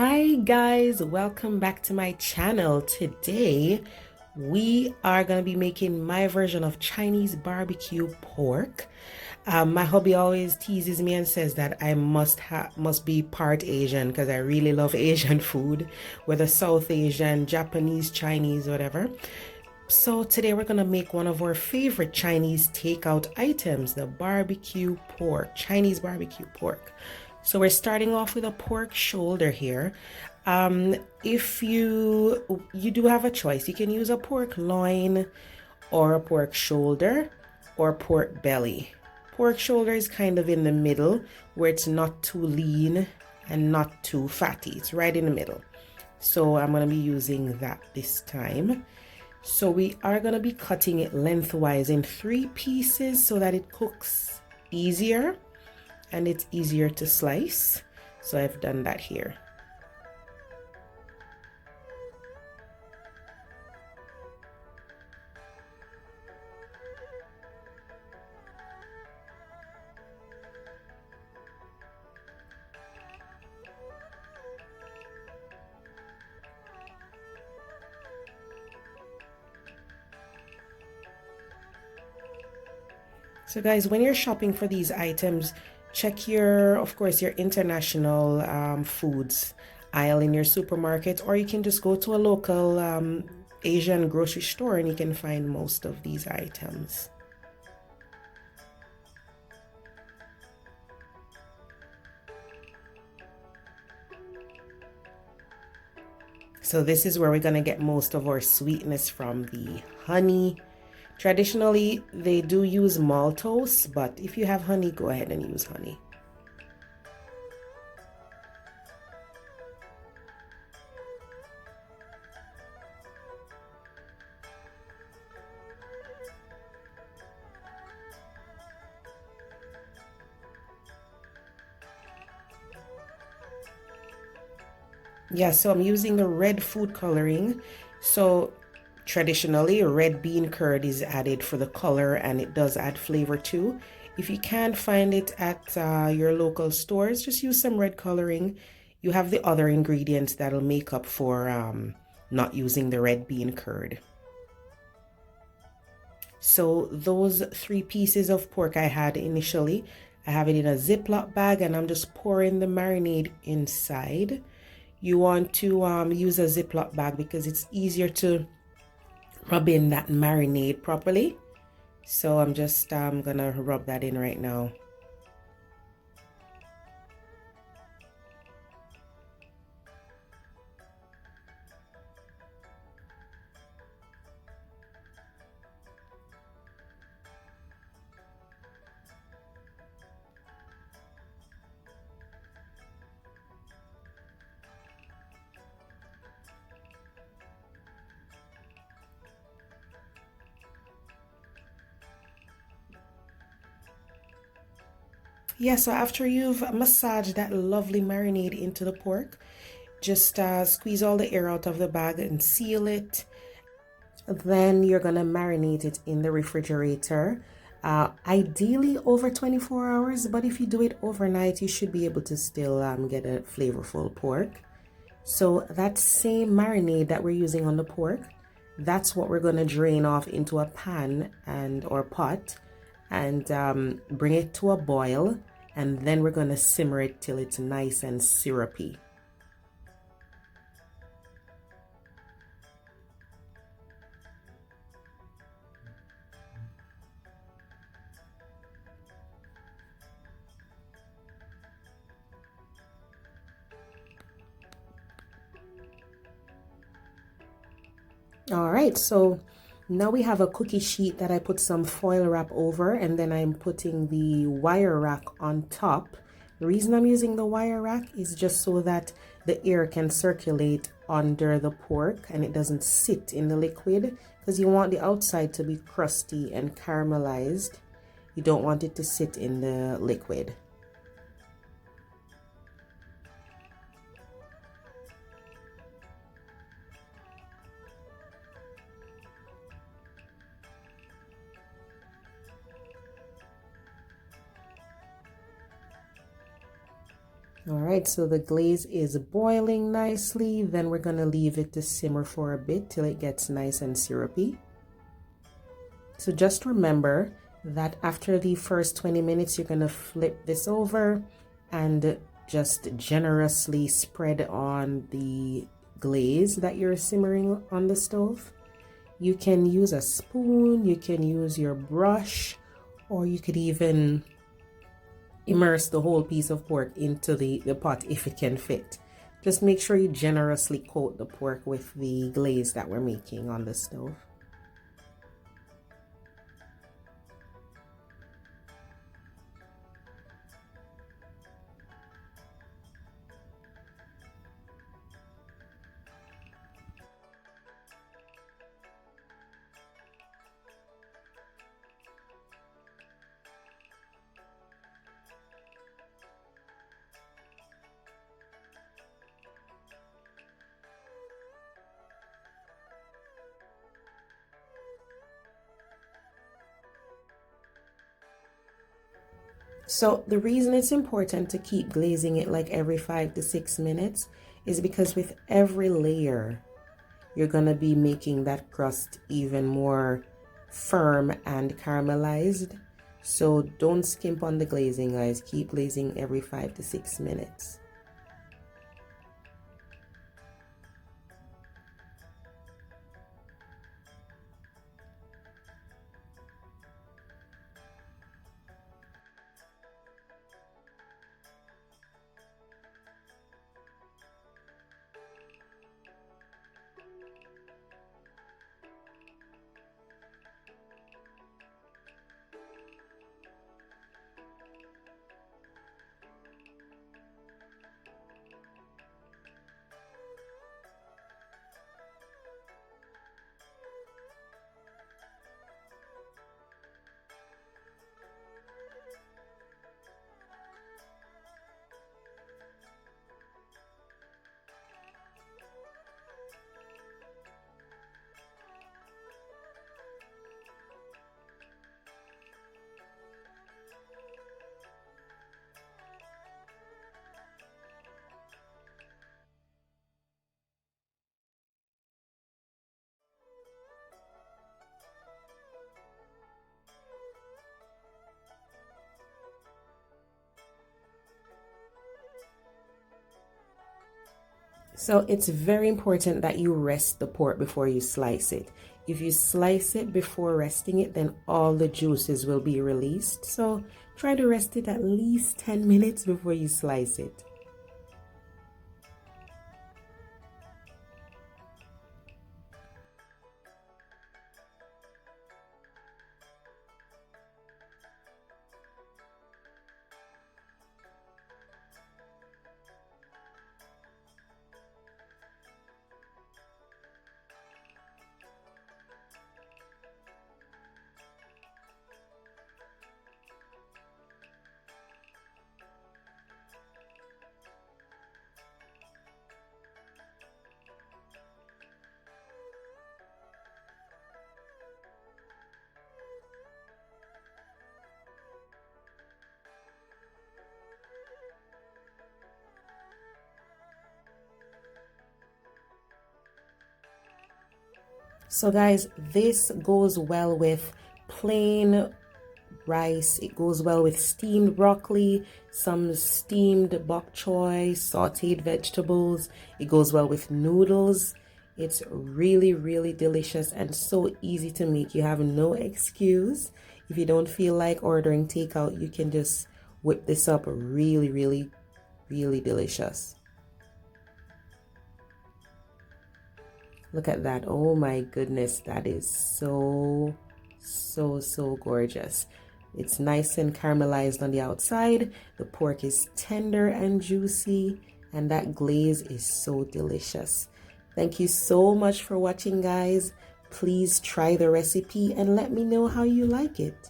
Hi guys, welcome back to my channel. Today we are going to be making my version of Chinese barbecue pork. My hubby always teases me and says that I must be part Asian because I really love Asian food, whether South Asian, Japanese, Chinese, whatever. So today we're gonna make one of our favorite Chinese takeout items, the barbecue pork, Chinese barbecue pork. So we're starting off with a pork shoulder here. If you do have a choice, you can use a pork loin or a pork shoulder or pork belly. Pork shoulder is kind of in the middle where it's not too lean and not too fatty. It's right in the middle. So I'm gonna be using that this time. So we are going to be cutting it lengthwise in 3 pieces so that it cooks easier and it's easier to slice. So I've done that here. So guys, when you're shopping for these items, check of course, your international foods aisle in your supermarket, or you can just go to a local Asian grocery store and you can find most of these items. So this is where we're gonna get most of our sweetness from, the honey. Traditionally, they do use maltose, but if you have honey, go ahead and use honey. Yeah, so I'm using the red food coloring. So traditionally, red bean curd is added for the color and it does add flavor too. If you can't find it at your local stores, just use some red coloring. You have the other ingredients that'll make up for not using the red bean curd. So those 3 pieces of pork I had initially, I have it in a Ziploc bag and I'm just pouring the marinade inside. You want to use a Ziploc bag because it's easier to rub in that marinade properly. So I'm just gonna rub that in right now. Yeah, so after you've massaged that lovely marinade into the pork, just squeeze all the air out of the bag and seal it. Then you're gonna marinate it in the refrigerator, ideally over 24 hours, but if you do it overnight, you should be able to still get a flavorful pork. So that same marinade that we're using on the pork, that's what we're gonna drain off into a pan or pot and bring it to a boil, and then we're gonna simmer it till it's nice and syrupy. All right, so now we have a cookie sheet that I put some foil wrap over, and then I'm putting the wire rack on top. The reason I'm using the wire rack is just so that the air can circulate under the pork and it doesn't sit in the liquid, because you want the outside to be crusty and caramelized. You don't want it to sit in the liquid. All right, so the glaze is boiling nicely. Then we're gonna leave it to simmer for a bit till it gets nice and syrupy. So just remember that after the first 20 minutes, you're gonna flip this over and just generously spread on the glaze that you're simmering on the stove. You can use a spoon, you can use your brush, or you could even immerse the whole piece of pork into the pot if it can fit. Just make sure you generously coat the pork with the glaze that we're making on the stove. So the reason it's important to keep glazing it like every 5 to 6 minutes is because with every layer, you're gonna be making that crust even more firm and caramelized. So don't skimp on the glazing, guys. Keep glazing every 5 to 6 minutes. So it's very important that you rest the pork before you slice it. If you slice it before resting it, then all the juices will be released. So try to rest it at least 10 minutes before you slice it. So guys, this goes well with plain rice. It goes well with steamed broccoli, some steamed bok choy, sauteed vegetables. It goes well with noodles. It's really, really delicious and so easy to make. You have no excuse. If you don't feel like ordering takeout, you can just whip this up. Really, really, really delicious. Look at that. Oh my goodness, that is so gorgeous. It's nice and caramelized on the outside. The pork is tender and juicy, and that glaze is so delicious. Thank you so much for watching, guys. Please try the recipe and let me know how you like it.